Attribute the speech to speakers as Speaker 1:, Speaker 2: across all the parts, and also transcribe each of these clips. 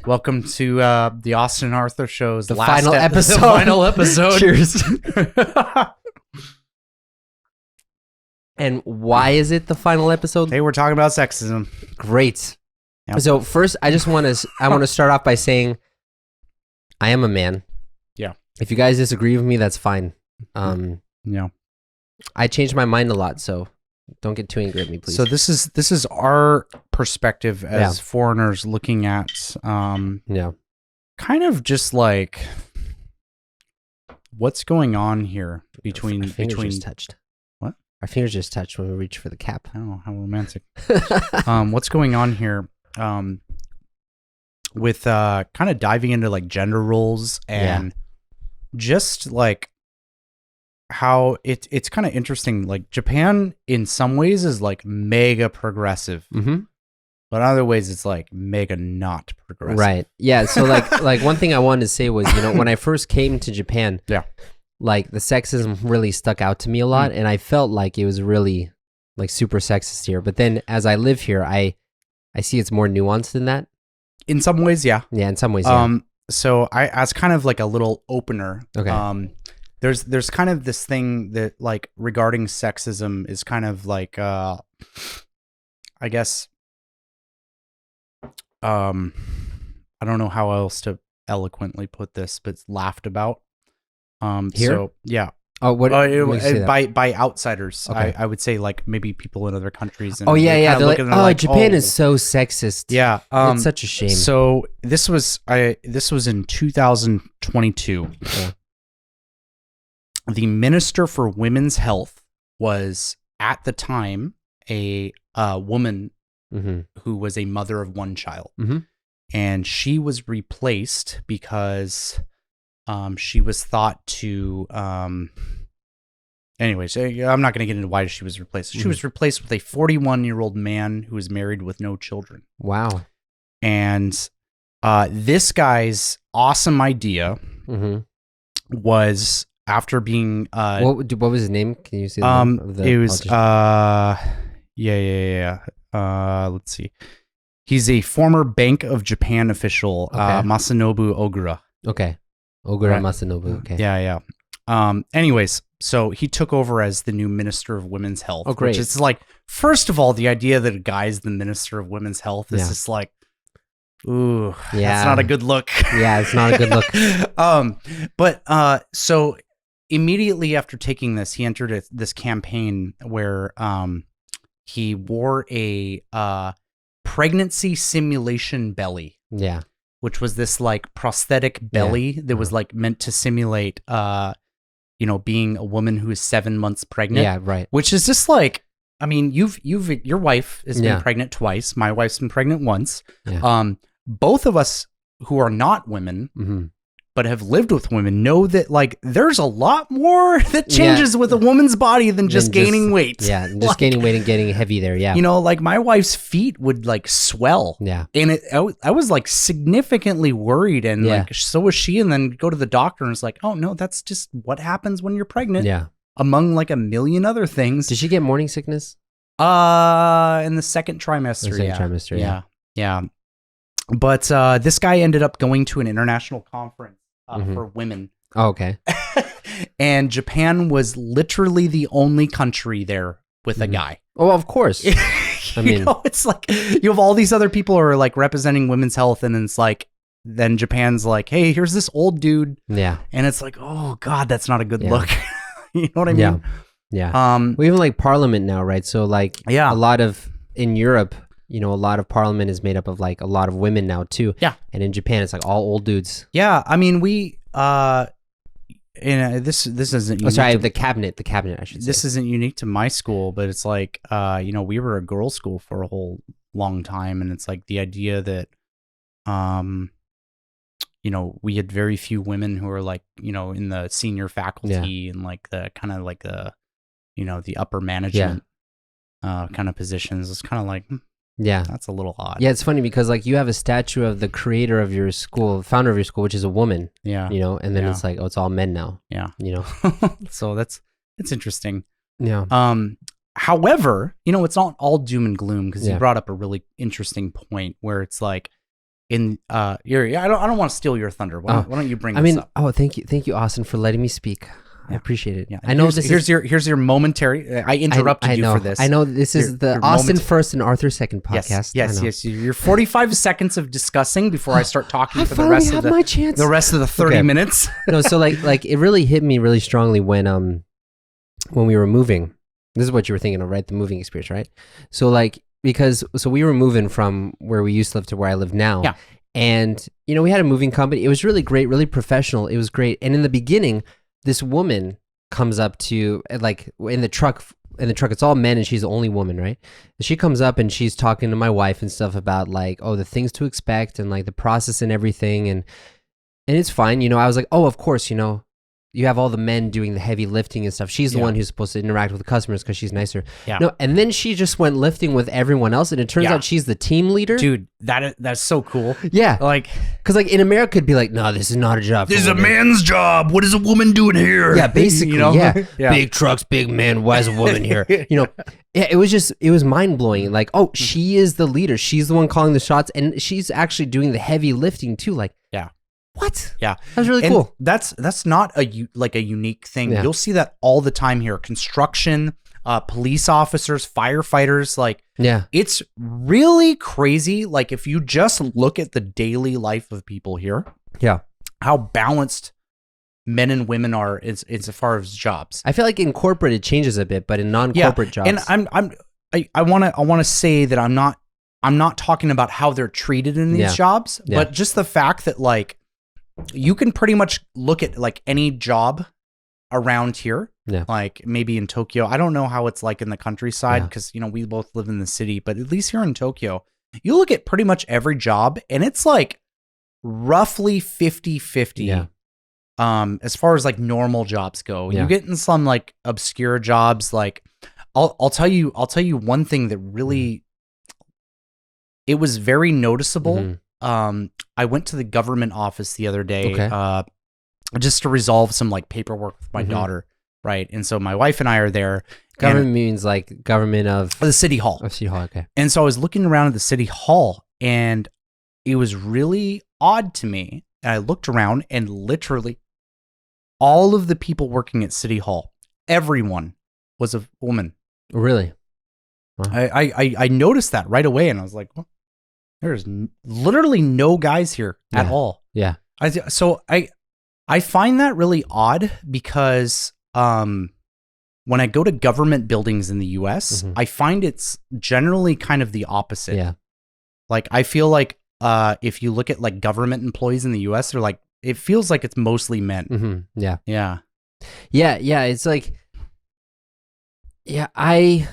Speaker 1: Welcome to the Austin Arthur Show's
Speaker 2: The final episode.
Speaker 1: The final episode.
Speaker 2: Cheers. And why is it the final episode?
Speaker 1: Hey, we're talking about sexism.
Speaker 2: Great.
Speaker 1: Yep.
Speaker 2: So first, I want to start off by saying I am a man.
Speaker 1: Yeah.
Speaker 2: If you guys disagree with me, that's fine.
Speaker 1: Yeah.
Speaker 2: I changed my mind a lot, so don't get too angry at me, please.
Speaker 1: So this is our perspective as foreigners looking at kind of just like what's going on here between
Speaker 2: our fingers just touched.
Speaker 1: What?
Speaker 2: Our fingers just touched when we reached for the cap.
Speaker 1: Oh, how romantic. What's going on here with kind of diving into like gender roles and just like how it's kind of interesting. Like Japan in some ways is like mega progressive, but in other ways it's like mega not progressive.
Speaker 2: Right. Yeah. So like one thing I wanted to say was, when I first came to Japan, like the sexism really stuck out to me a lot, and I felt like it was really like super sexist here. But then as I live here, I see it's more nuanced than that.
Speaker 1: In some ways, yeah.
Speaker 2: Yeah, in some ways, yeah.
Speaker 1: So I, as kind of like a little opener,
Speaker 2: okay.
Speaker 1: There's kind of this thing that like regarding sexism is kind of like I guess I don't know how else to eloquently put this, but it's laughed about.
Speaker 2: Here?
Speaker 1: So yeah.
Speaker 2: Oh, what?
Speaker 1: By outsiders,
Speaker 2: okay.
Speaker 1: I would say like maybe people in other countries. And
Speaker 2: They're like, oh, Japan is so sexist.
Speaker 1: Yeah,
Speaker 2: it's such a shame.
Speaker 1: So this was in 2022.
Speaker 2: Yeah.
Speaker 1: The Minister for Women's Health was at the time a woman who was a mother of one child, and she was replaced because she was thought to. Anyways, I'm not going to get into why she was replaced. She was replaced with a 41-year-old man who was married with no children.
Speaker 2: Wow.
Speaker 1: And this guy's awesome idea was. After being
Speaker 2: what was his name? Can you see the name of the
Speaker 1: it was let's see. He's a former Bank of Japan official, Masanobu Ogura.
Speaker 2: Okay. Ogura Masanobu. Okay.
Speaker 1: Yeah. Anyways, so he took over as the new Minister of Women's Health.
Speaker 2: Oh, great.
Speaker 1: Which is like, first of all, the idea that a guy's the Minister of Women's Health is just like, ooh, that's not a good look.
Speaker 2: Yeah, it's not a good look.
Speaker 1: But so immediately after taking this, he entered this campaign where he wore a pregnancy simulation belly.
Speaker 2: Yeah.
Speaker 1: Which was this like prosthetic belly that was like meant to simulate being a woman who is 7 months pregnant.
Speaker 2: Yeah, right.
Speaker 1: Which is just like, I mean, your wife has been pregnant twice. My wife's been pregnant once. Yeah. Both of us who are not women, but have lived with women, know that like there's a lot more that changes with a woman's body than just gaining weight.
Speaker 2: Yeah, just like, gaining weight and getting heavy there. Yeah,
Speaker 1: like my wife's feet would like swell.
Speaker 2: Yeah,
Speaker 1: and I was like significantly worried, and like so was she. And then go to the doctor, and it's like, oh no, that's just what happens when you're pregnant.
Speaker 2: Yeah,
Speaker 1: among like a million other things.
Speaker 2: Did she get morning sickness?
Speaker 1: In the second trimester. Yeah. But this guy ended up going to an international conference for women.
Speaker 2: Oh, okay.
Speaker 1: And Japan was literally the only country there with a guy.
Speaker 2: Oh, of course. I mean,
Speaker 1: it's like you have all these other people who are like representing women's health, and it's like then Japan's like, hey, here's this old dude. Yeah. And it's like, oh God, that's not a good look. You know what I mean?
Speaker 2: Yeah. Well, even like Parliament now, right? So like a lot of in Europe, a lot of Parliament is made up of like a lot of women now too. Yeah. And in Japan, it's like all old dudes.
Speaker 1: Yeah. I mean, we this isn't.
Speaker 2: The cabinet, I should say.
Speaker 1: This isn't unique to my school, but it's like we were a girls' school for a whole long time, and it's like the idea that we had very few women who were like in the senior faculty and like the kind of like the the upper management kind of positions. It's kind of like. Yeah. That's a little odd.
Speaker 2: Yeah, it's funny because like you have a statue of the creator of your school, founder of your school, which is a woman. Yeah. And then it's like, oh, it's all men now. Yeah.
Speaker 1: So that's interesting.
Speaker 2: Yeah.
Speaker 1: However, it's not all doom and gloom because you brought up a really interesting point where it's like I don't want to steal your thunder. Why don't you bring this up?
Speaker 2: Thank you, Austin, for letting me speak. I appreciate it.
Speaker 1: Yeah.
Speaker 2: I know
Speaker 1: here's your momentary. I interrupted you for this.
Speaker 2: I know this is the Austin first and Arthur second podcast.
Speaker 1: Yes. You're 45 seconds of discussing before I start talking for the rest of the 30 minutes.
Speaker 2: No, so like it really hit me really strongly when we were moving. This is what you were thinking of, right? The moving experience, right? So we were moving from where we used to live to where I live now.
Speaker 1: Yeah.
Speaker 2: And we had a moving company. It was really great, really professional. It was great. And in the beginning, this woman comes up to, like, in the truck, it's all men and she's the only woman, right? And she comes up and she's talking to my wife and stuff about, like, the things to expect and, like, the process and everything. And it's fine. I was like, oh, of course, you have all the men doing the heavy lifting and stuff. She's the one who's supposed to interact with the customers because she's nicer.
Speaker 1: Yeah.
Speaker 2: No, and then she just went lifting with everyone else, and it turns out she's the team leader.
Speaker 1: Dude, that's so cool.
Speaker 2: Yeah,
Speaker 1: like,
Speaker 2: because like in America, it'd be like, no, this is not a job.
Speaker 1: This is a man's job. What is a woman doing here?
Speaker 2: Yeah, basically, yeah. Big trucks, big man. Why is a woman here? Yeah, it was mind blowing. Like, oh, she is the leader. She's the one calling the shots, and she's actually doing the heavy lifting too. Like, what?
Speaker 1: Yeah.
Speaker 2: That's really cool.
Speaker 1: That's not a unique thing. Yeah. You'll see that all the time here. Construction, police officers, firefighters, like, it's really crazy. Like, if you just look at the daily life of people here, how balanced men and women are as far as jobs.
Speaker 2: I feel like in corporate it changes a bit, but in non-corporate jobs.
Speaker 1: And I want to say that I'm not talking about how they're treated in these jobs, but just the fact that, like, you can pretty much look at, like, any job around here, like maybe in Tokyo. I don't know how it's like in the countryside because, we both live in the city, but at least here in Tokyo, you look at pretty much every job and it's like roughly 50-50. As far as, like, normal jobs go. You get in some, like, obscure jobs. Like, I'll tell you one thing that really, it was very noticeable. I went to the government office the other day, just to resolve some, like, paperwork with my daughter, right? And so my wife and I are there.
Speaker 2: Government means, like, government of
Speaker 1: the city hall.
Speaker 2: Of city hall, okay.
Speaker 1: And so I was looking around at the city hall, and it was really odd to me. And I looked around, and literally all of the people working at city hall, everyone was a woman.
Speaker 2: Really?
Speaker 1: Wow. I noticed that right away, and I was like, well, there's literally no guys here at all.
Speaker 2: Yeah.
Speaker 1: So I find that really odd because when I go to government buildings in the US, I find it's generally kind of the opposite.
Speaker 2: Yeah.
Speaker 1: Like, I feel like if you look at, like, government employees in the US, they're like, it feels like it's mostly men.
Speaker 2: Yeah.
Speaker 1: Yeah.
Speaker 2: Yeah. It's like, I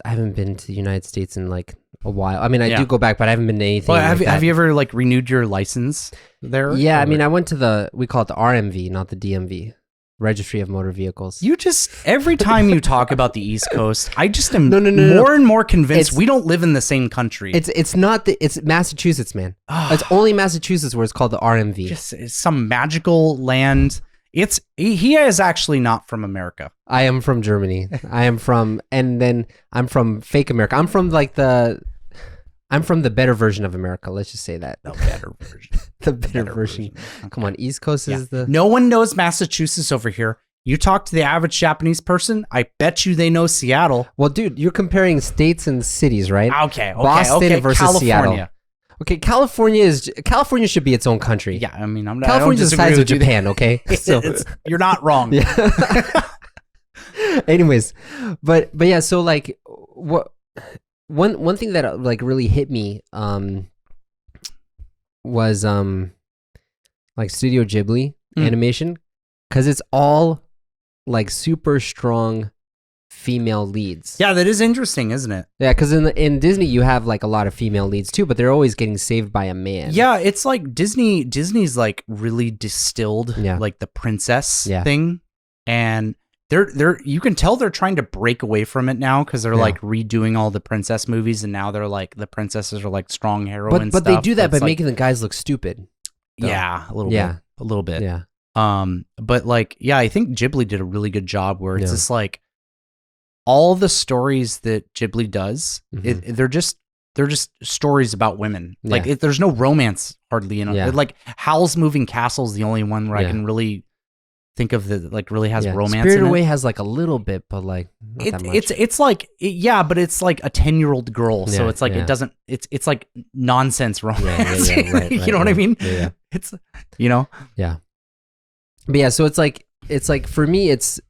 Speaker 2: haven't been to the United States in, like, a while. I mean, I do go back, but I haven't been to anything.
Speaker 1: Well, have you ever, like, renewed your license there?
Speaker 2: Yeah, I mean, I went to we call it the RMV, not the DMV, Registry of Motor Vehicles.
Speaker 1: You just, every time you talk about the East Coast, I just am more and more convinced we don't live in the same country.
Speaker 2: It's Massachusetts, man. It's only Massachusetts where it's called the RMV.
Speaker 1: It's some magical land. He is actually not from America.
Speaker 2: I am from Germany. I'm from fake America. I'm from the better version of America. Let's just say that.
Speaker 1: The better version.
Speaker 2: The better version. Okay. Come on, East Coast is the...
Speaker 1: No one knows Massachusetts over here. You talk to the average Japanese person, I bet you they know Seattle.
Speaker 2: Well, dude, you're comparing states and cities, right?
Speaker 1: Okay.
Speaker 2: Boston versus
Speaker 1: California.
Speaker 2: Seattle. Okay, California should be its own country.
Speaker 1: Yeah, I mean,
Speaker 2: California's the size of Japan, okay?
Speaker 1: So you're not wrong.
Speaker 2: Yeah. Anyways, but yeah, so, like, what one thing that, like, really hit me was like Studio Ghibli animation, because it's all, like, super strong female leads.
Speaker 1: Yeah, that is interesting, isn't it?
Speaker 2: Yeah, because in Disney you have, like, a lot of female leads too, but they're always getting saved by a man.
Speaker 1: Yeah, it's like Disney's like really distilled like the princess thing, and they're you can tell they're trying to break away from it now because they're like redoing all the princess movies, and now they're like the princesses are like strong heroines.
Speaker 2: But they do that by making the guys look stupid.
Speaker 1: Though. Yeah, a little bit.
Speaker 2: Yeah.
Speaker 1: But, like, yeah, I think Ghibli did a really good job where it's just like all the stories that Ghibli does, they're just they're just stories about women. Like there's no romance hardly in it. Like Howl's Moving Castle is the only one where I can really think of that like really has romance.
Speaker 2: Spirited Away has like a little bit, but like not that much.
Speaker 1: It's like but it's like a 10-year-old girl, so it's like it doesn't. It's like nonsense romance.
Speaker 2: Right,
Speaker 1: you know what I mean?
Speaker 2: Yeah.
Speaker 1: It's yeah.
Speaker 2: But yeah, so it's like for me, it's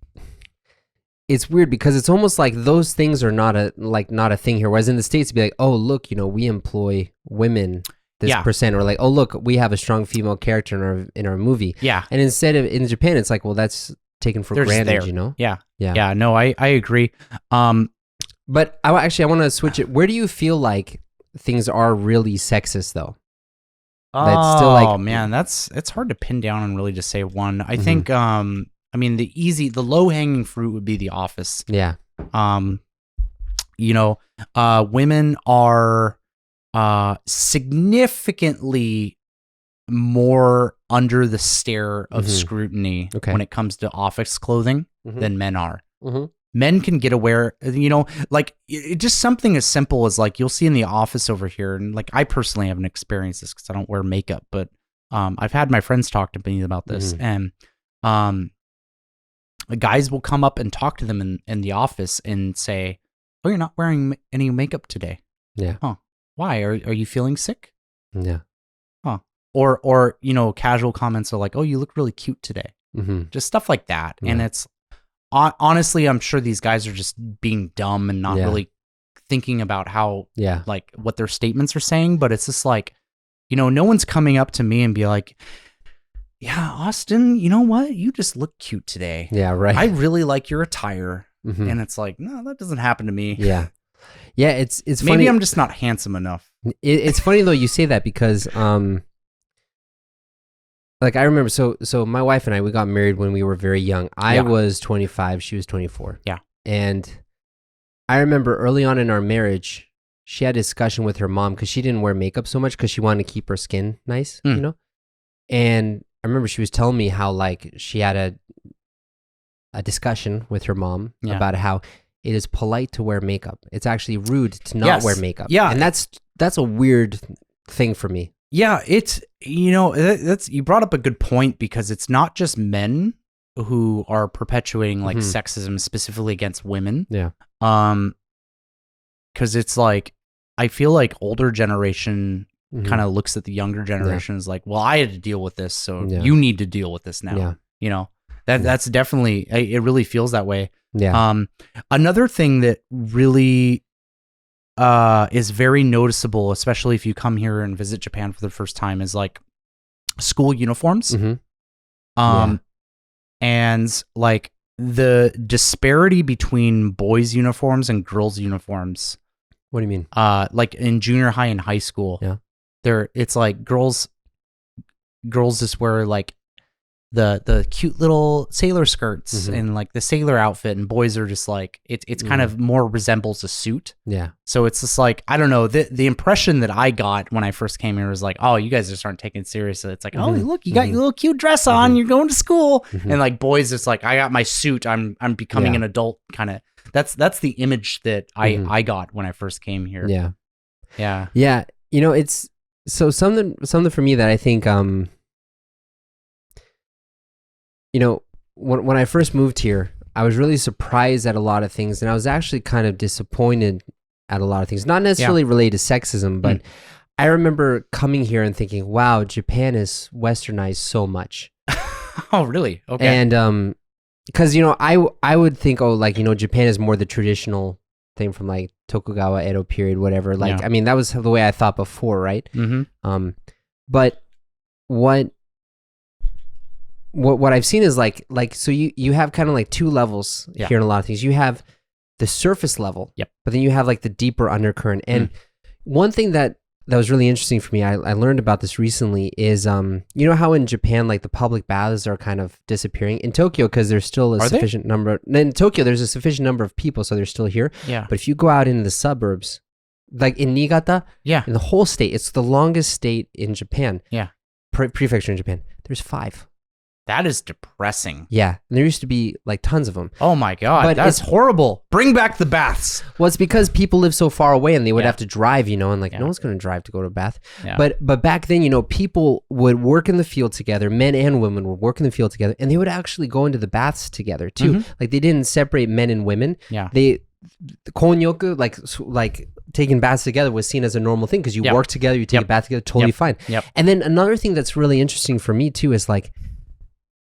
Speaker 2: weird because it's almost like those things are not a thing here. Whereas in the States, it'd be like, oh look, we employ women this percent, or like, oh look, we have a strong female character in our movie.
Speaker 1: Yeah.
Speaker 2: And instead of in Japan, it's like, well, that's taken for granted,
Speaker 1: Yeah. No, I agree.
Speaker 2: But I want to switch it. Where do you feel like things are really sexist though?
Speaker 1: That's still like, man, it's hard to pin down and really just say one. I think, I mean, the low hanging fruit would be The Office.
Speaker 2: Yeah.
Speaker 1: Women are significantly more under the stare of scrutiny when it comes to office clothing than men are. Men can get aware, like just something as simple as like you'll see in The Office over here, and like I personally haven't experienced this because I don't wear makeup, but I've had my friends talk to me about this, and guys will come up and talk to them in the office and say, "Oh, you're not wearing any makeup today."
Speaker 2: Yeah.
Speaker 1: Huh. Why? Are you feeling sick?
Speaker 2: Yeah.
Speaker 1: Huh. Or casual comments are like, "Oh, you look really cute today." Just stuff like that. And it's honestly, I'm sure these guys are just being dumb and not really thinking about how like what their statements are saying, but it's just like, no one's coming up to me and be like, "Yeah, Austin, you know what? You just look cute today."
Speaker 2: Yeah, right.
Speaker 1: I really like your attire. And it's like, no, that doesn't happen to me.
Speaker 2: Yeah. Yeah, it's
Speaker 1: maybe
Speaker 2: funny.
Speaker 1: I'm just not handsome enough.
Speaker 2: It's funny though you say that because like I remember so my wife and I, we got married when we were very young. I was 25, she was 24.
Speaker 1: Yeah.
Speaker 2: And I remember early on in our marriage, she had a discussion with her mom because she didn't wear makeup so much because she wanted to keep her skin nice, And I remember she was telling me how like she had a discussion with her mom about how it is polite to wear makeup. It's actually rude to not wear makeup.
Speaker 1: Yeah.
Speaker 2: And that's a weird thing for me.
Speaker 1: Yeah, it's, that's, you brought up a good point because it's not just men who are perpetuating like sexism specifically against women.
Speaker 2: Yeah.
Speaker 1: Because it's like, I feel like older generation kind of looks at the younger generation as like, well, I had to deal with this, so you need to deal with this now. That's definitely, it really feels that way.
Speaker 2: Yeah.
Speaker 1: Another thing that really is very noticeable, especially if you come here and visit Japan for the first time, is like school uniforms. And like the disparity between boys' uniforms and girls' uniforms.
Speaker 2: What do you mean?
Speaker 1: Like in junior high and high school.
Speaker 2: Yeah.
Speaker 1: It's like girls just wear like the cute little sailor skirts and like the sailor outfit, and boys are just like it's kind of more resembles a suit.
Speaker 2: Yeah.
Speaker 1: So it's just like, I don't know, the impression that I got when I first came here was like, oh, you guys just aren't taking it seriously. It's like, oh, look, you got your little cute dress on, you're going to school, and like boys, it's like, I got my suit, I'm becoming an adult kind of. That's the image that I got when I first came here.
Speaker 2: Yeah.
Speaker 1: Yeah.
Speaker 2: Yeah. It's so something for me that I think when I first moved here, I was really surprised at a lot of things, and I was actually kind of disappointed at a lot of things, not necessarily related to sexism, but I remember coming here and thinking, wow, Japan is westernized so much.
Speaker 1: Oh, really? Okay.
Speaker 2: And because I would think, oh, like Japan is more the traditional thing from like Tokugawa Edo period, whatever. Like I mean, that was the way I thought before, right? But what I've seen is like so you have kind of like two levels here in a lot of things. You have the surface level, but then you have like the deeper undercurrent. And one thing that was really interesting for me, I learned about this recently, is how in Japan like the public baths are kind of disappearing in Tokyo because there's still a sufficient number. In Tokyo, there's a sufficient number of people, so they're still here. Yeah. But if you go out into the suburbs, like in Niigata, in the whole state, it's the longest state in Japan. Yeah. Prefecture in Japan. There's 5.
Speaker 1: That is depressing.
Speaker 2: Yeah. And there used to be like tons of them.
Speaker 1: Oh my God.
Speaker 2: But
Speaker 1: that's horrible. Bring back the baths.
Speaker 2: Well, it's because people live so far away and they would have to drive, and like no one's going to drive to go to a bath.
Speaker 1: Yeah.
Speaker 2: But back then, people would work in the field together. Men and women would work in the field together, and they would actually go into the baths together too. Like they didn't separate men and women.
Speaker 1: Yeah.
Speaker 2: The konyoku, like taking baths together was seen as a normal thing because you work together, you take a bath together, totally fine.
Speaker 1: Yep.
Speaker 2: And then another thing that's really interesting for me too is like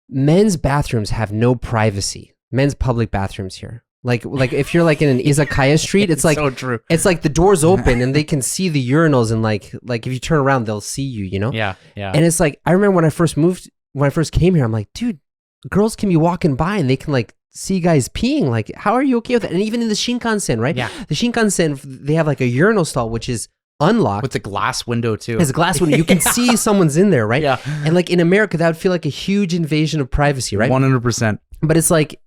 Speaker 2: men's bathrooms have no privacy. Men's public bathrooms here. Like if you're like in an izakaya street, it's like
Speaker 1: so true.
Speaker 2: It's like the doors open and they can see the urinals, and like if you turn around, they'll see you,
Speaker 1: Yeah, yeah.
Speaker 2: And it's like I remember when I first came here, I'm like, dude, girls can be walking by and they can like see guys peeing. Like, how are you okay with that? And even in the Shinkansen, right?
Speaker 1: Yeah.
Speaker 2: The Shinkansen, they have like a urinal stall which is unlocked
Speaker 1: with the glass window too.
Speaker 2: There's a glass window. You can see someone's in there, right?
Speaker 1: Yeah.
Speaker 2: And like in America, that would feel like a huge invasion of privacy, right?
Speaker 1: 100%.
Speaker 2: But it's like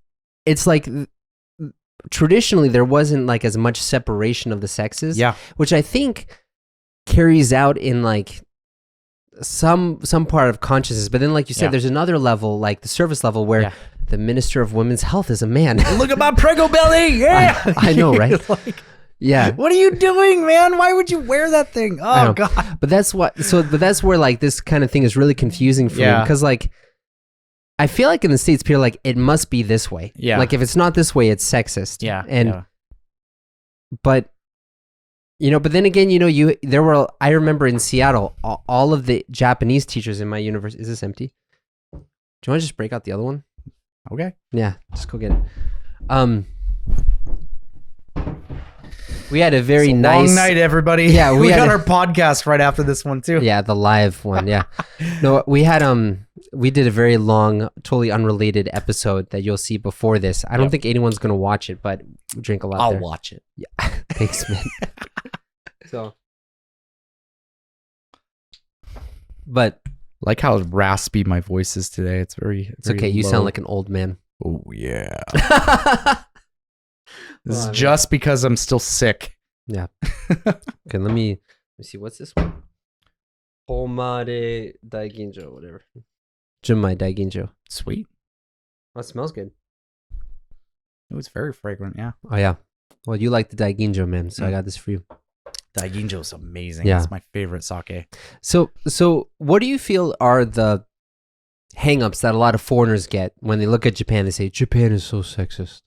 Speaker 2: traditionally there wasn't like as much separation of the sexes.
Speaker 1: Yeah.
Speaker 2: Which I think carries out in like some part of consciousness. But then like you said, there's another level, like the service level, where the Minister of Women's Health is a man.
Speaker 1: Look at my prego belly. Yeah.
Speaker 2: I know, right? Yeah.
Speaker 1: What are you doing, man? Why would you wear that thing? Oh God.
Speaker 2: But that's where like this kind of thing is really confusing for me, because like I feel like in the States people are like, it must be this way.
Speaker 1: Yeah.
Speaker 2: Like if it's not this way, it's sexist.
Speaker 1: Yeah.
Speaker 2: And but but then again, I remember in Seattle, all of the Japanese teachers in my university. Is this empty? Do you want to just break out the other one?
Speaker 1: Okay.
Speaker 2: Yeah, just go get it. We had a very nice
Speaker 1: long night, everybody.
Speaker 2: Yeah,
Speaker 1: we got our podcast right after this one too.
Speaker 2: Yeah, the live one. Yeah, no, we had we did a very long, totally unrelated episode that you'll see before this. I don't think anyone's gonna watch it, but we drink a lot.
Speaker 1: I'll watch it.
Speaker 2: Yeah, thanks, man. So, but
Speaker 1: like how raspy my voice is today. It's
Speaker 2: okay. You
Speaker 1: low.
Speaker 2: sound like an old man.
Speaker 1: Oh yeah. This is just because I'm still sick.
Speaker 2: Yeah. Okay, let me see. What's this one? Homare Daiginjo, whatever. Junmai Daiginjo.
Speaker 1: Sweet.
Speaker 2: Oh, it smells good.
Speaker 1: It was very fragrant, yeah.
Speaker 2: Oh, yeah. Well, you like the Daiginjo, man, so I got this for you.
Speaker 1: Daiginjo is amazing.
Speaker 2: Yeah.
Speaker 1: It's my favorite sake.
Speaker 2: So what do you feel are the hang-ups that a lot of foreigners get when they look at Japan? They say, Japan is so sexist.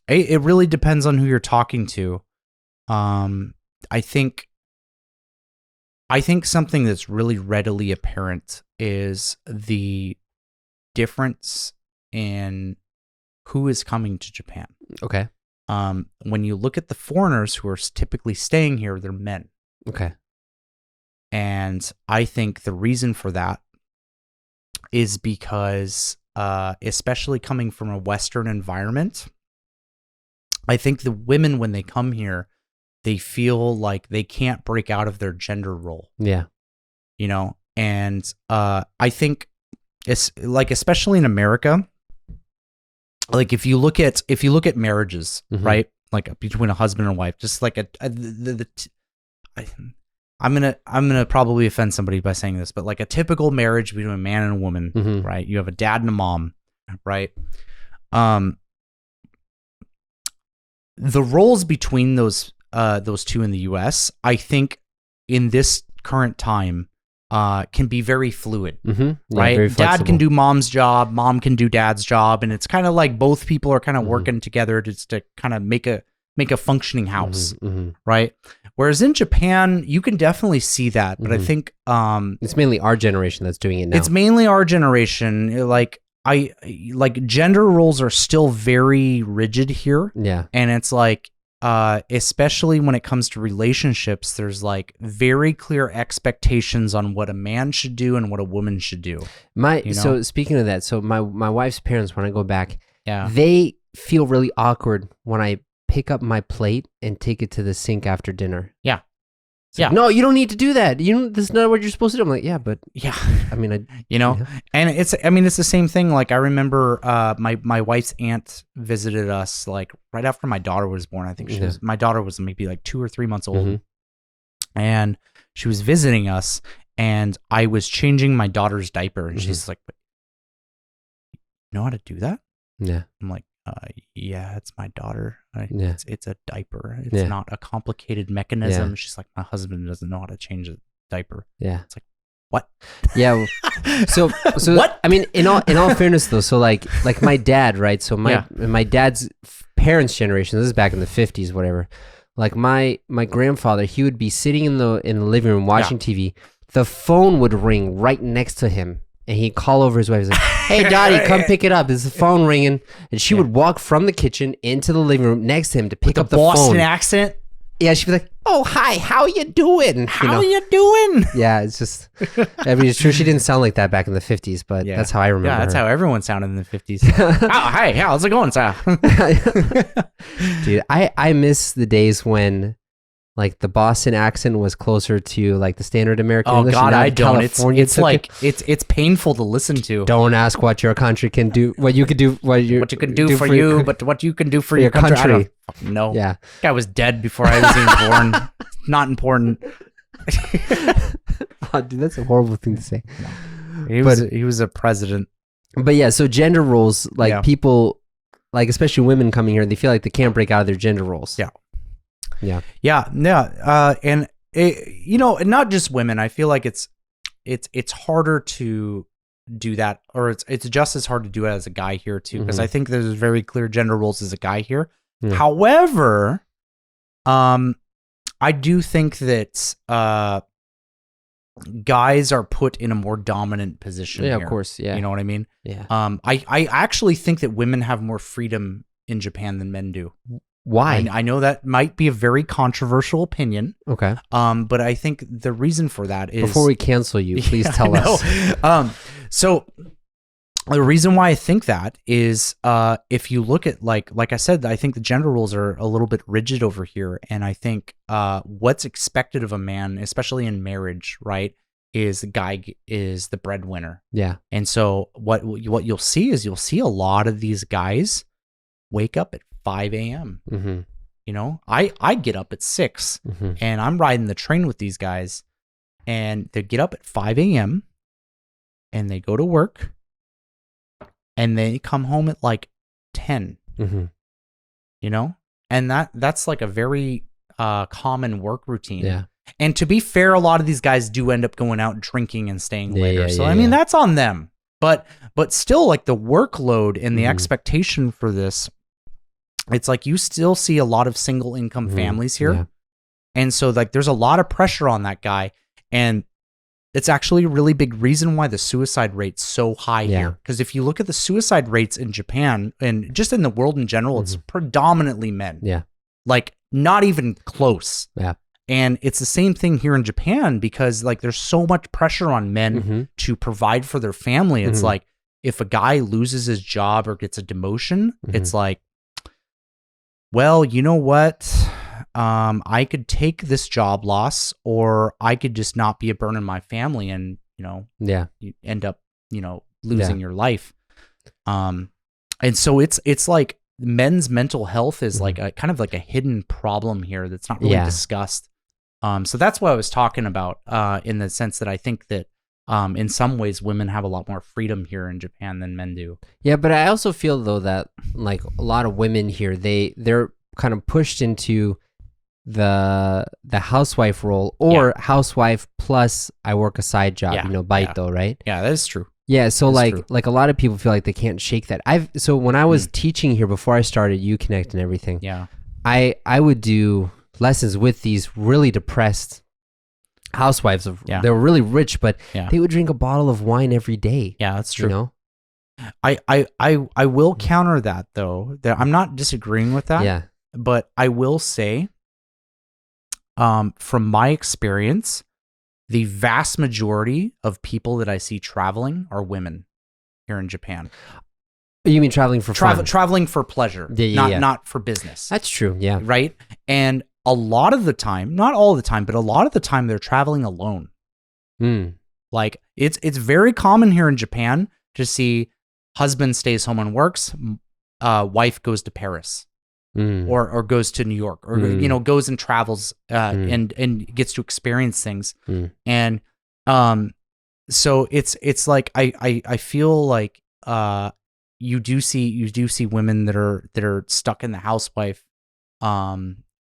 Speaker 1: It really depends on who you're talking to. I think something that's really readily apparent is the difference in who is coming to Japan.
Speaker 2: Okay.
Speaker 1: When you look at the foreigners who are typically staying here, they're men.
Speaker 2: Okay.
Speaker 1: And I think the reason for that is because, especially coming from a Western environment, I think the women, when they come here, they feel like they can't break out of their gender role.
Speaker 2: Yeah.
Speaker 1: And I think it's like, especially in America, like if you look at marriages, right? Like between a husband and wife, just like I'm gonna probably offend somebody by saying this, but like a typical marriage between a man and a woman, right? You have a dad and a mom, right? The roles between those two in the U.S., I think, in this current time, can be very fluid, right?
Speaker 2: Very
Speaker 1: Dad can do mom's job, mom can do dad's job, and it's kind of like both people are kind of working together just to kind of make a functioning house, right? Whereas in Japan, you can definitely see that, but I think
Speaker 2: it's mainly our generation that's doing it now.
Speaker 1: It's mainly our generation. Like gender roles are still very rigid here.
Speaker 2: Yeah.
Speaker 1: And it's like, especially when it comes to relationships, there's like very clear expectations on what a man should do and what a woman should do.
Speaker 2: So speaking of that, so my wife's parents, when I go back,
Speaker 1: yeah,
Speaker 2: they feel really awkward when I pick up my plate and take it to the sink after dinner.
Speaker 1: Yeah.
Speaker 2: Like, no, you don't need to do that. This is not what you're supposed to do. I'm like, yeah, but
Speaker 1: yeah.
Speaker 2: I mean,
Speaker 1: and it's the same thing. Like I remember, my wife's aunt visited us like right after my daughter was born. I think my daughter was maybe like 2 or 3 months old, and she was visiting us. and I was changing my daughter's diaper, and she's like, "You know how to do that?"
Speaker 2: Yeah.
Speaker 1: I'm like, "Yeah, it's my daughter.
Speaker 2: Yeah.
Speaker 1: It's a diaper. It's not a complicated mechanism."
Speaker 2: Yeah.
Speaker 1: She's like, "My husband doesn't know how to change a diaper."
Speaker 2: Yeah.
Speaker 1: It's like, what?
Speaker 2: Yeah. So
Speaker 1: what?
Speaker 2: I mean, in all fairness though, so like my dad, right? So my dad's parents' generation, this is back in the 50s, whatever. Like my grandfather, he would be sitting in the living room watching TV. The phone would ring right next to him, and he'd call over his wife. He's like, "Hey, Dottie, come pick it up. There's the phone ringing." And she would walk from the kitchen into the living room next to him to pick up the phone.
Speaker 1: Boston accent.
Speaker 2: Yeah, she'd be like, "Oh, hi, how you doing?
Speaker 1: How you doing?"
Speaker 2: Yeah, it's just, I mean, it's true she didn't sound like that back in the 50s, but that's how I remember
Speaker 1: Yeah, that's
Speaker 2: her.
Speaker 1: how everyone sounded in the 50s. Oh, hey, how's it going, sir?
Speaker 2: Dude, I miss the days when, like, the Boston accent was closer to, like, the standard American English.
Speaker 1: Oh, God, I don't.
Speaker 2: California
Speaker 1: it's like, it's painful to listen to.
Speaker 2: Don't ask what your country can do, what you could do, what you
Speaker 1: can do for you, but what you can do for your country. I don't fucking know.
Speaker 2: Yeah.
Speaker 1: Guy was dead before I was even born. Not important.
Speaker 2: Oh, dude, that's a horrible thing to say.
Speaker 1: No. He was a president.
Speaker 2: But yeah, so gender roles, like people, like especially women coming here, they feel like they can't break out of their gender roles.
Speaker 1: Yeah. And it, not just women. I feel like it's harder to do that, or it's just as hard to do it as a guy here too, because I think there's very clear gender roles as a guy here. Yeah. However, I do think that guys are put in a more dominant position.
Speaker 2: Yeah,
Speaker 1: here.
Speaker 2: Of course. Yeah,
Speaker 1: you know what I mean.
Speaker 2: Yeah.
Speaker 1: I actually think that women have more freedom in Japan than men do.
Speaker 2: Why?
Speaker 1: I know that might be a very controversial opinion.
Speaker 2: Okay.
Speaker 1: But I think the reason for that is,
Speaker 2: before we cancel you, please tell us.
Speaker 1: So the reason why I think that is, if you look at like I said, I think the gender roles are a little bit rigid over here, and I think what's expected of a man, especially in marriage, right, is the guy is the breadwinner.
Speaker 2: Yeah.
Speaker 1: And so what you'll see is a lot of these guys wake up at 5 a.m.
Speaker 2: Mm-hmm.
Speaker 1: You know, I get up at 6 and I'm riding the train with these guys, and they get up at 5 a.m. and they go to work and they come home at like 10, you know, and that's like a very common work routine.
Speaker 2: Yeah.
Speaker 1: And to be fair, a lot of these guys do end up going out drinking and staying later. So, I mean, that's on them, but still, like, the workload and the expectation for this, it's like you still see a lot of single income families here. Yeah. And so, like, there's a lot of pressure on that guy. And it's actually a really big reason why the suicide rate's so high here. Because if you look at the suicide rates in Japan and just in the world in general, it's predominantly men.
Speaker 2: Yeah.
Speaker 1: Like, not even close.
Speaker 2: Yeah.
Speaker 1: And it's the same thing here in Japan, because, like, there's so much pressure on men to provide for their family. It's like, if a guy loses his job or gets a demotion, it's like, well, you know what? I could take this job loss, or I could just not be a burden on my family, and, you know, you end up, you know, losing your life. And so it's like men's mental health is like a kind of like a hidden problem here that's not really discussed. So that's what I was talking about, in the sense that I think that in some ways women have a lot more freedom here in Japan than men do.
Speaker 2: Yeah, but I also feel though that, like, a lot of women here, they're kind of pushed into the housewife role, or housewife plus I work a side job, you know, baito, right?
Speaker 1: Yeah, that is true.
Speaker 2: Yeah, so like a lot of people feel like they can't shake that. So when I was teaching here before I started UConnect and everything, I would do lessons with these really depressed housewives. They were really rich, but they would drink a bottle of wine every day.
Speaker 1: Yeah, that's true.
Speaker 2: You know?
Speaker 1: I will counter that, though. I'm not disagreeing with that.
Speaker 2: Yeah.
Speaker 1: But I will say, from my experience, the vast majority of people that I see traveling are women here in Japan.
Speaker 2: You mean traveling for fun?
Speaker 1: Traveling for pleasure, not for business.
Speaker 2: That's true, yeah.
Speaker 1: Right? And a lot of the time, not all the time, but a lot of the time, they're traveling alone. Like, it's very common here in Japan to see husband stays home and works, wife goes to Paris. Or goes to New York, or you know, goes and travels and gets to experience things. And So it's like I feel like you do see women that are stuck in the housewife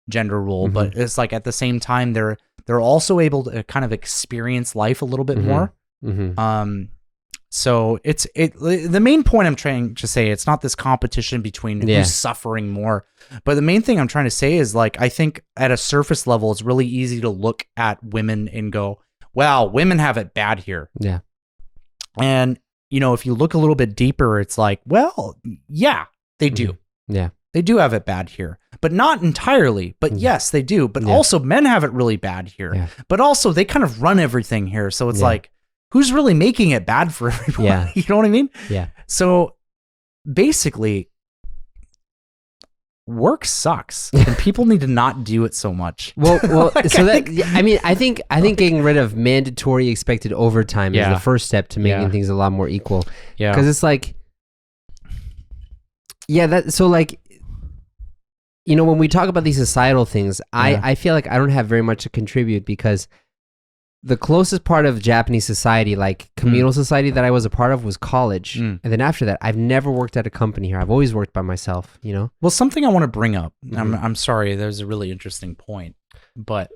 Speaker 1: gender role, but it's like at the same time they're also able to kind of experience life a little bit more. So the main point I'm trying to say, it's not this competition between who's suffering more, but the main thing I'm trying to say is like, I think at a surface level, it's really easy to look at women and go, wow, women have it bad here.
Speaker 2: Yeah.
Speaker 1: And, you know, if you look a little bit deeper, it's like, well, yeah, they do.
Speaker 2: Yeah.
Speaker 1: They do have it bad here, but not entirely. But yes, they do. But also men have it really bad here. Yeah. But also they kind of run everything here. So it's like, who's really making it bad for everybody?
Speaker 2: Yeah.
Speaker 1: You know what I mean?
Speaker 2: Yeah.
Speaker 1: So basically, work sucks and people need to not do it so much.
Speaker 2: Well, like, so I think getting rid of mandatory expected overtime is the first step to making things a lot more equal. Yeah. Because it's like, so like, you know, when we talk about these societal things, I feel like I don't have very much to contribute because the closest part of Japanese society, like communal society that I was a part of, was college. And then after that, I've never worked at a company here. I've always worked by myself, you know?
Speaker 1: Well, something I want to bring up, I'm sorry, there's a really interesting point, but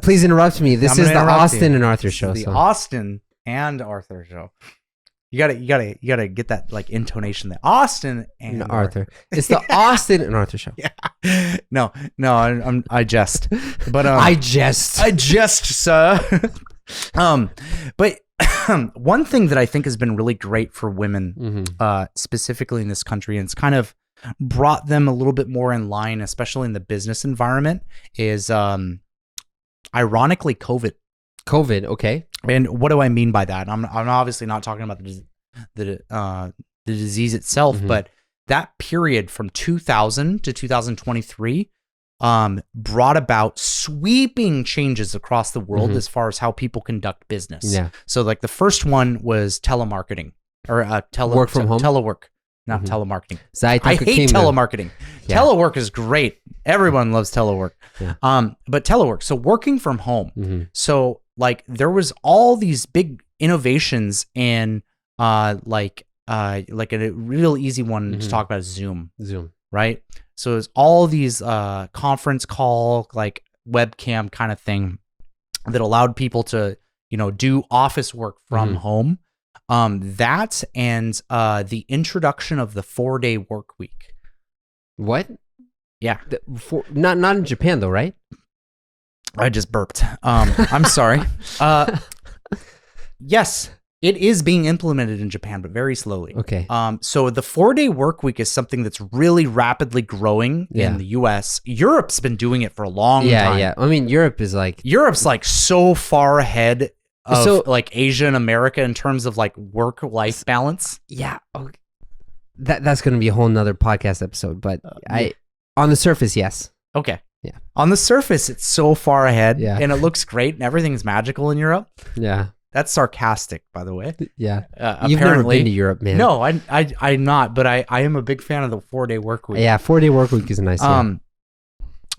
Speaker 2: please interrupt me. This is the Austin and Arthur show.
Speaker 1: The Austin and Arthur show. You gotta get that like intonation. The Austin and Arthur.
Speaker 2: It's the Austin and Arthur show.
Speaker 1: Yeah. No, I jest. But
Speaker 2: I jest,
Speaker 1: sir. But one thing that I think has been really great for women, specifically in this country, and it's kind of brought them a little bit more in line, especially in the business environment, is ironically COVID.
Speaker 2: Okay.
Speaker 1: And what do I mean by that? I'm obviously not talking about the disease itself, but that period from 2000 to 2023 brought about sweeping changes across the world as far as how people conduct business. Yeah. So like the first one was telemarketing or
Speaker 2: work from home,
Speaker 1: telework, not telemarketing. I hate telemarketing.
Speaker 2: Yeah.
Speaker 1: Telework is great. Everyone loves telework. Yeah. But telework, so working from home. So like there was all these big innovations in like a real easy one to talk about is Zoom, right? So it's all these conference call, like webcam kind of thing that allowed people to, you know, do office work from home. That and the introduction of the 4-day work week.
Speaker 2: What?
Speaker 1: Yeah.
Speaker 2: Not in Japan though, right?
Speaker 1: I just burped. I'm sorry. Yes, it is being implemented in Japan, but very slowly.
Speaker 2: Okay.
Speaker 1: So the 4-day work week is something that's really rapidly growing in the US. Europe's been doing it for a long time.
Speaker 2: Yeah. I mean, Europe's like
Speaker 1: so far ahead of like Asia and America in terms of like work-life balance.
Speaker 2: Yeah. Okay. That's going to be a whole nother podcast episode, but on the surface, yes.
Speaker 1: Okay.
Speaker 2: Yeah.
Speaker 1: On the surface, it's so far ahead and it looks great and everything's magical in Europe.
Speaker 2: Yeah.
Speaker 1: That's sarcastic, by the way.
Speaker 2: Yeah. You've never been to Europe, man.
Speaker 1: No, I'm not, but I am a big fan of the 4-day work week.
Speaker 2: Yeah, 4-day work week is nice.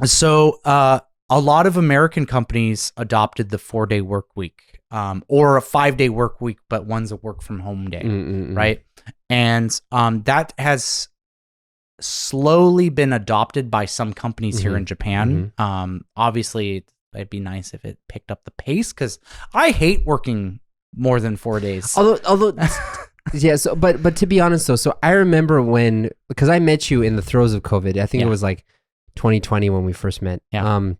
Speaker 1: So a lot of American companies adopted the 4-day work week, or a 5-day work week, but one's a work from home day, right? And that has slowly been adopted by some companies here in Japan. Obviously, it'd be nice if it picked up the pace because I hate working more than 4 days.
Speaker 2: Although yeah, so but to be honest though, so I remember because I met you in the throes of COVID. I think it was like 2020 when we first met. Yeah.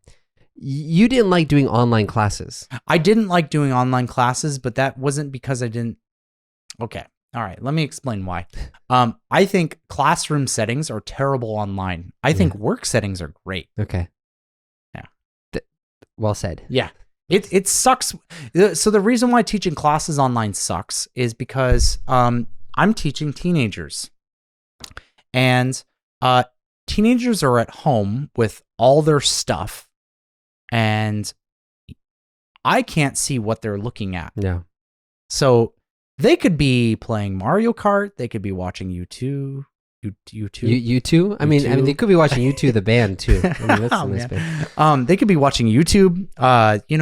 Speaker 2: You didn't like doing online classes.
Speaker 1: I didn't like doing online classes, but that wasn't because I didn't. Okay. All right. Let me explain why. I think classroom settings are terrible online. I think work settings are great.
Speaker 2: Okay. Well said.
Speaker 1: Yeah. It sucks. So the reason why teaching classes online sucks is because I'm teaching teenagers. And teenagers are at home with all their stuff and I can't see what they're looking at.
Speaker 2: Yeah.
Speaker 1: So they could be playing Mario Kart, they could be watching YouTube, YouTube.
Speaker 2: U2? I mean, they could be watching U2 the band too. I mean, that's a nice band.
Speaker 1: They could be watching YouTube.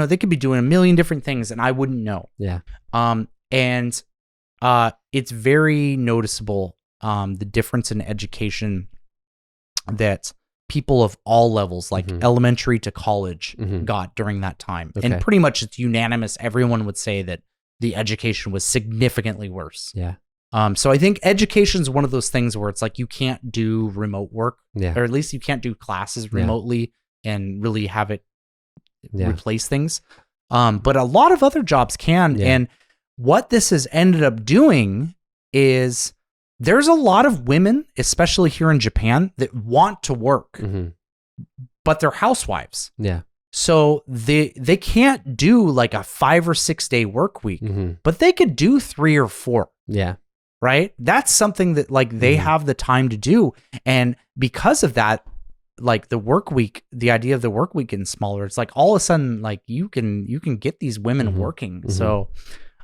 Speaker 1: They could be doing a million different things, and I wouldn't know.
Speaker 2: Yeah.
Speaker 1: And it's very noticeable the difference in education that people of all levels, like elementary to college, got during that time. Okay. And pretty much it's unanimous. Everyone would say that the education was significantly worse.
Speaker 2: Yeah.
Speaker 1: So I think education is one of those things where it's like you can't do remote work, or at least you can't do classes remotely and really have it replace things. But a lot of other jobs can. Yeah. And what this has ended up doing is there's a lot of women, especially here in Japan, that want to work, but they're housewives.
Speaker 2: Yeah.
Speaker 1: So they can't do like a 5 or 6 day work week, but they could do 3 or 4.
Speaker 2: Yeah.
Speaker 1: Right? That's something that like they have the time to do. And because of that, like the work week, the idea of the work week getting smaller, it's like all of a sudden, like you can get these women working. So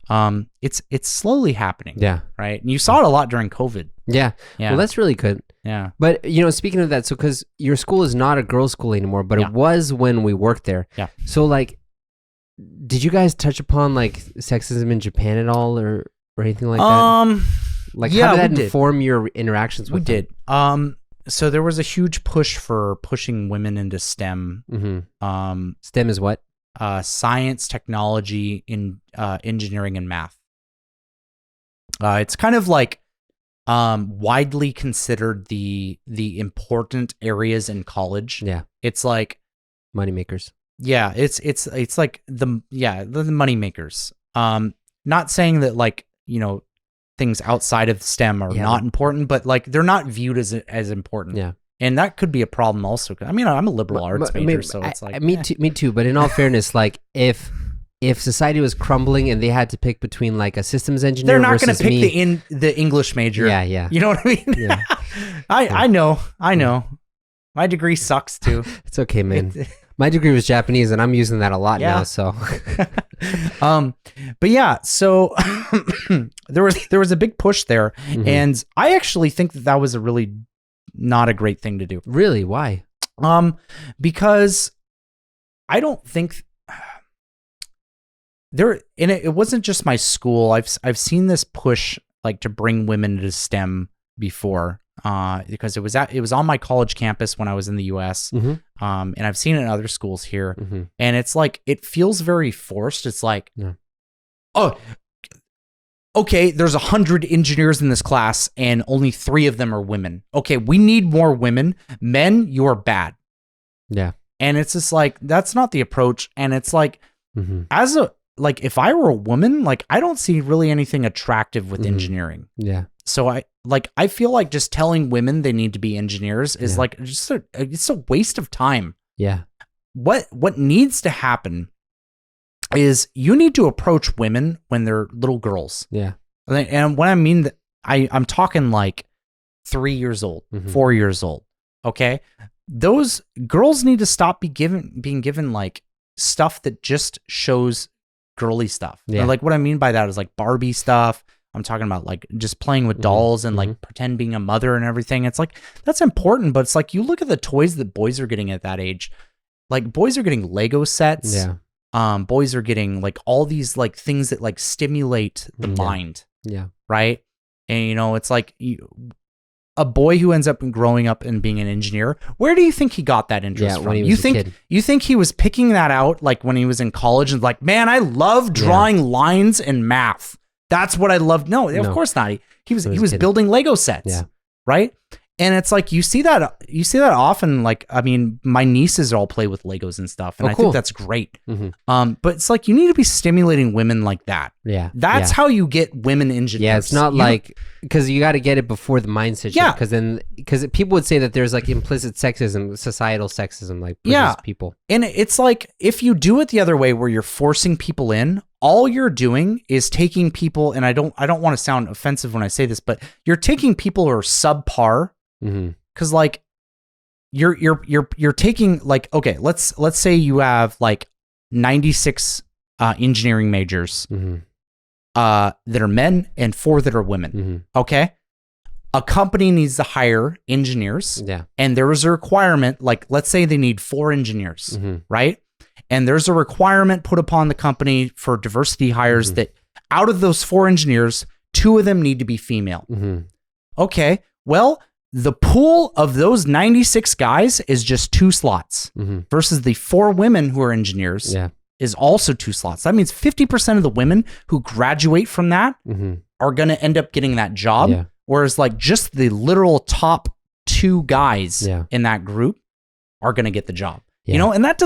Speaker 1: it's slowly happening.
Speaker 2: Yeah.
Speaker 1: Right. And you saw it a lot during COVID.
Speaker 2: Yeah. Well, that's really good.
Speaker 1: Yeah.
Speaker 2: But speaking of that, so because your school is not a girls' school anymore, but it was when we worked there.
Speaker 1: Yeah.
Speaker 2: So like, did you guys touch upon like sexism in Japan at all, or anything like that? Like, how did that inform your interactions with them?
Speaker 1: We did. So there was a huge push for pushing women into STEM.
Speaker 2: STEM is what?
Speaker 1: Science, technology, engineering, and math. It's kind of like widely considered the important areas in college.
Speaker 2: Yeah.
Speaker 1: It's like
Speaker 2: moneymakers.
Speaker 1: Yeah, it's like the money makers. Not saying that like, things outside of STEM are not important, but like they're not viewed as important.
Speaker 2: Yeah.
Speaker 1: And that could be a problem also. I mean, I'm a liberal arts major, so it's like
Speaker 2: me too. But in all fairness, like if society was crumbling and they had to pick between like a systems engineer,
Speaker 1: they're not going to pick the English major.
Speaker 2: Yeah, yeah.
Speaker 1: You know what I mean? Yeah. I know. My degree sucks too.
Speaker 2: It's okay, man. My degree was Japanese, and I'm using that a lot now. So,
Speaker 1: but yeah, so there was a big push there, and I actually think that was a really not a great thing to do.
Speaker 2: Really? Why?
Speaker 1: Because I don't think it wasn't just my school. I've seen this push like to bring women to STEM before. Because it was on my college campus when I was in the US. And I've seen it in other schools here. And it's like, it feels very forced. It's like, oh, okay, there's 100 engineers in this class and only 3 of them are women. Okay, we need more women. Men, you're bad.
Speaker 2: Yeah.
Speaker 1: And it's just like, that's not the approach. And it's like, if I were a woman, like I don't see really anything attractive with engineering.
Speaker 2: Yeah.
Speaker 1: So I feel like just telling women they need to be engineers is like it's a waste of time.
Speaker 2: Yeah.
Speaker 1: What needs to happen is you need to approach women when they're little girls.
Speaker 2: Yeah.
Speaker 1: And when I mean that, I'm talking like 3 years old, 4 years old. Okay. Those girls need to stop being given like stuff that just shows girly stuff. Yeah. And like what I mean by that is like Barbie stuff. I'm talking about like just playing with dolls and like pretend being a mother and everything. It's like, that's important, but it's like, you look at the toys that boys are getting at that age. Like boys are getting Lego sets. Yeah. Boys are getting like all these like things that like stimulate the mind.
Speaker 2: Yeah.
Speaker 1: Right. And it's like a boy who ends up growing up and being an engineer, where do you think he got that interest from? You think he was picking that out like when he was in college and like, man, I love drawing lines and math. That's what I love. No, of course not. He was building Lego sets, right? And it's like you see that often. Like, I mean, my nieces all play with Legos and stuff, and I think that's great. But it's like you need to be stimulating women like that.
Speaker 2: Yeah,
Speaker 1: that's how you get women engineers.
Speaker 2: Yeah, it's not like because you got to get it before the mindset. Yeah, because people would say that there's like implicit sexism, societal sexism, like people.
Speaker 1: And it's like if you do it the other way, where you're forcing people in. All you're doing is taking people, and I don't want to sound offensive when I say this, but you're taking people who are subpar, because like you're taking like, okay, let's say you have like 96 engineering majors that are men and 4 that are women. Okay, a company needs to hire engineers.
Speaker 2: Yeah.
Speaker 1: And there was a requirement, like let's say they need 4 engineers, right? And there's a requirement put upon the company for diversity hires that out of those 4 engineers, 2 of them need to be female. Okay, well, the pool of those 96 guys is just 2 slots versus the 4 women who are engineers is also 2 slots. That means 50% of the women who graduate from that are going to end up getting that job. Whereas like just the literal top 2 guys in that group are going to get the job. You know, and that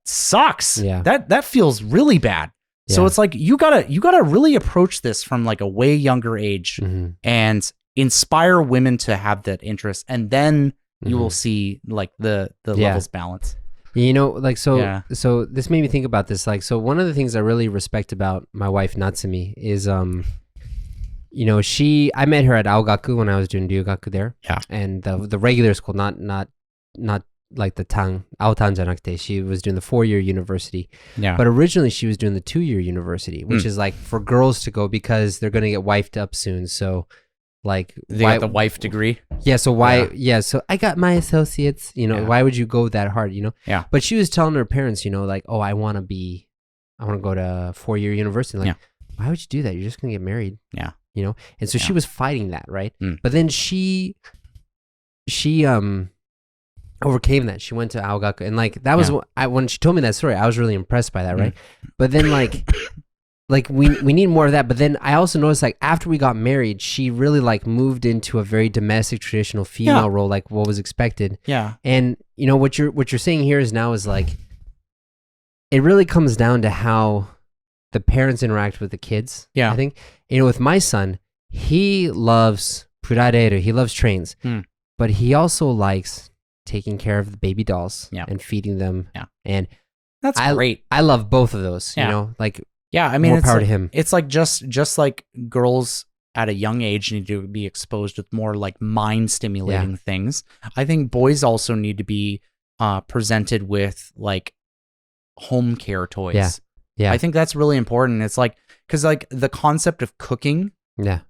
Speaker 1: sucks. That feels really bad. So it's like you gotta really approach this from like a way younger age and inspire women to have that interest, and then you will see like the levels balance.
Speaker 2: You know, like so this made me think about this. Like, so one of the things I really respect about my wife Natsumi is you know, I met her at Aogaku when I was doing Ryugaku there. Yeah. And the regular school, not like the Aotan janakute. She was doing the 4-year university. Yeah. But originally she was doing the 2-year university, which is like for girls to go because they're going to get wifed up soon. So like
Speaker 1: they got the wife degree.
Speaker 2: Yeah. So why? Yeah. So I got my associates, you know, why would you go that hard, you know? Yeah. But she was telling her parents, you know, like, oh, I want to go to 4-year university. Like, why would you do that? You're just going to get married. Yeah. You know? And so she was fighting that. Right. But then she overcame that. She went to Aogaku, and like that was when she told me that story, I was really impressed by that, right? But then like we need more of that. But then I also noticed like after we got married, she really like moved into a very domestic, traditional female role, like what was expected. Yeah. And you know what you're saying here is like it really comes down to how the parents interact with the kids. Yeah. I think, you know, with my son, he loves purareru, he loves trains, but he also likes taking care of the baby dolls and feeding them. Yeah. And
Speaker 1: that's great.
Speaker 2: I love both of those, you know, like,
Speaker 1: I mean,
Speaker 2: more power
Speaker 1: like,
Speaker 2: to him.
Speaker 1: It's like just like girls at a young age need to be exposed with more like mind stimulating things. I think boys also need to be presented with like home care toys. Yeah. Yeah. I think that's really important. It's like, cause like the concept of cooking,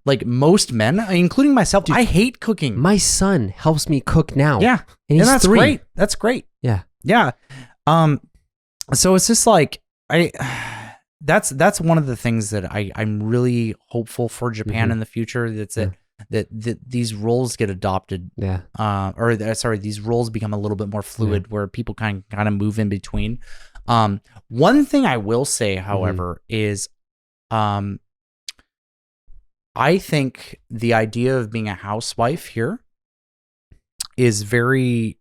Speaker 1: like most men, including myself, dude, I hate cooking.
Speaker 2: My son helps me cook now.
Speaker 1: Yeah.
Speaker 2: And he's
Speaker 1: that's
Speaker 2: 3.
Speaker 1: great. That's great.
Speaker 2: Yeah.
Speaker 1: Yeah. So it's just like, that's one of the things that I'm really hopeful for Japan in the future. That's that these roles get adopted. Yeah. These roles become a little bit more fluid where people kind of move in between. One thing I will say, however, is, I think the idea of being a housewife here is very,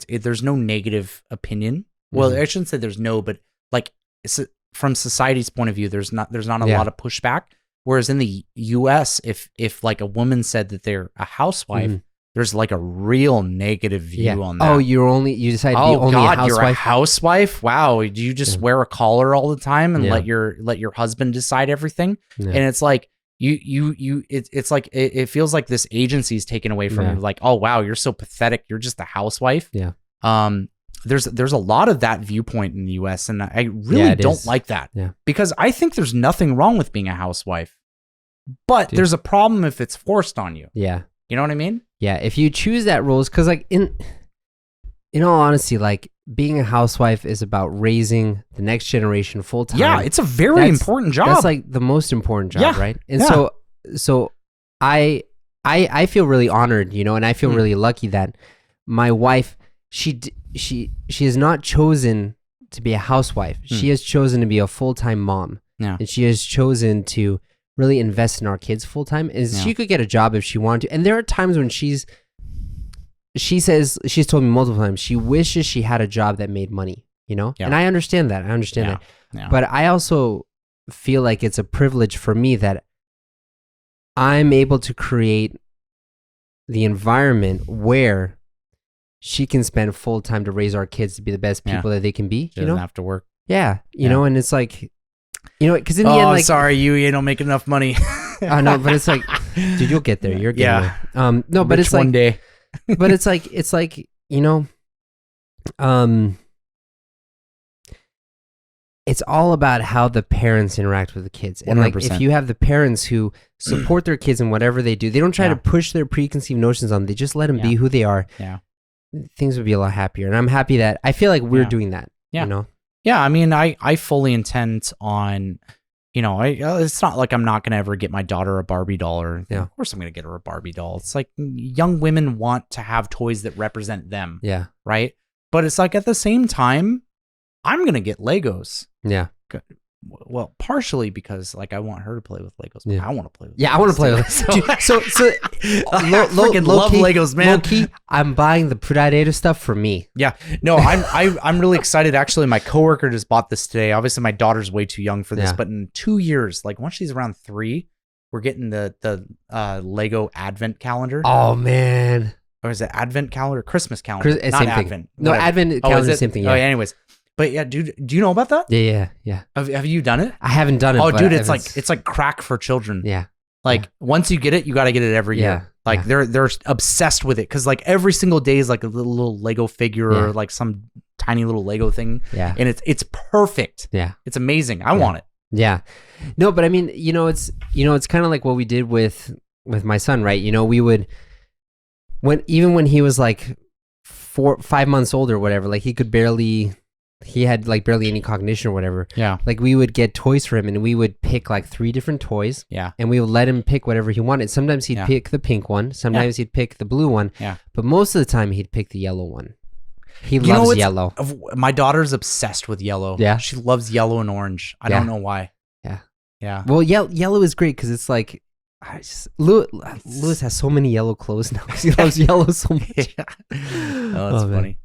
Speaker 1: there's no negative opinion. Well, I shouldn't say there's no, but like from society's point of view, there's not a lot of pushback. Whereas in the US, if like a woman said that they're a housewife, there's like a real negative view on that.
Speaker 2: Oh, you decided to be only a housewife?
Speaker 1: You're a housewife? Wow. Do you just wear a collar all the time and let your husband decide everything? Yeah. And it's like, it's like it feels like this agency is taken away from you. Like, oh wow, you're so pathetic. You're just a housewife. Yeah. There's a lot of that viewpoint in the US, and I really don't like that. Yeah. Because I think there's nothing wrong with being a housewife, but there's a problem if it's forced on you. Yeah. You know what I mean?
Speaker 2: Yeah. If you choose that roles, because like in all honesty, like being a housewife is about raising the next generation full time.
Speaker 1: Yeah, it's a very important job.
Speaker 2: That's like the most important job, right? And so I feel really honored, you know, and I feel really lucky that my wife, she has not chosen to be a housewife. She has chosen to be a full-time mom. Yeah. And she has chosen to really invest in our kids full-time. And she could get a job if she wanted to. And there are times when she says, she's told me multiple times, she wishes she had a job that made money, you know? Yeah. And I understand that. Yeah. But I also feel like it's a privilege for me that I'm able to create the environment where she can spend full time to raise our kids to be the best people that they can be.
Speaker 1: She doesn't have to work.
Speaker 2: Yeah. You know, and it's like, you know, because in the end, like,
Speaker 1: sorry, you don't make enough money.
Speaker 2: I know, but it's like, dude, you'll get there. You're getting there. No, but it's like,
Speaker 1: one day.
Speaker 2: But it's like, you know, it's all about how the parents interact with the kids. And like,
Speaker 1: 100%.
Speaker 2: if you have the parents who support their kids in whatever they do, they don't try to push their preconceived notions on them. They just let them be who they are.
Speaker 1: Yeah.
Speaker 2: Things would be a lot happier. And I'm happy that I feel like we're doing that.
Speaker 1: Yeah.
Speaker 2: You know?
Speaker 1: Yeah. I mean, I fully intend on, you know, it's not like I'm not going to ever get my daughter a Barbie doll or of course I'm going to get her a Barbie doll. It's like young women want to have toys that represent them.
Speaker 2: Yeah.
Speaker 1: Right. But it's like at the same time, I'm going to get Legos.
Speaker 2: Yeah.
Speaker 1: Well, partially because like I want her to play with Legos. But I want to play with.
Speaker 2: Yeah, Legos. I want to play with. So
Speaker 1: I freaking love Legos, man.
Speaker 2: Low-key, I'm buying the Predator stuff for me.
Speaker 1: Yeah, no, I'm really excited. Actually, my coworker just bought this today. Obviously, my daughter's way too young for this, but in 2 years, like once she's around 3, we're getting the Lego Advent calendar.
Speaker 2: Oh man,
Speaker 1: or is it Advent calendar? Christmas calendar? Not
Speaker 2: same
Speaker 1: Advent.
Speaker 2: Thing. No, Advent calendar is the same thing. Yeah.
Speaker 1: Oh, yeah, anyways. But yeah, dude, do you know about that?
Speaker 2: Yeah.
Speaker 1: Have you done it?
Speaker 2: I haven't done it.
Speaker 1: Oh, dude, it's like crack for children.
Speaker 2: Yeah.
Speaker 1: Like once you get it, you got to get it every year. Like they're obsessed with it because like every single day is like a little Lego figure or like some tiny little Lego thing.
Speaker 2: Yeah.
Speaker 1: And it's perfect.
Speaker 2: Yeah.
Speaker 1: It's amazing. I want it.
Speaker 2: Yeah. No, but I mean, it's kind of like what we did with my son, right? You know, we would even when he was like 5 months old or whatever, like he had like barely any cognition or whatever.
Speaker 1: Yeah.
Speaker 2: Like we would get toys for him and we would pick like 3 different toys.
Speaker 1: Yeah.
Speaker 2: And we would let him pick whatever he wanted. Sometimes he'd pick the pink one. Sometimes he'd pick the blue one.
Speaker 1: Yeah.
Speaker 2: But most of the time he'd pick the yellow one. He loves yellow.
Speaker 1: My daughter's obsessed with yellow.
Speaker 2: Yeah.
Speaker 1: She loves yellow and orange. I don't know why.
Speaker 2: Yeah.
Speaker 1: Yeah.
Speaker 2: Well, yellow is great because it's like, Lewis has so many yellow clothes now because he loves yellow so much.
Speaker 1: Yeah. Oh, that's funny.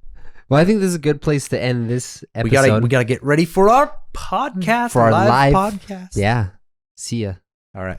Speaker 2: Well, I think this is a good place to end this episode.
Speaker 1: We gotta get ready for our podcast.
Speaker 2: For our live
Speaker 1: podcast.
Speaker 2: Yeah. See ya.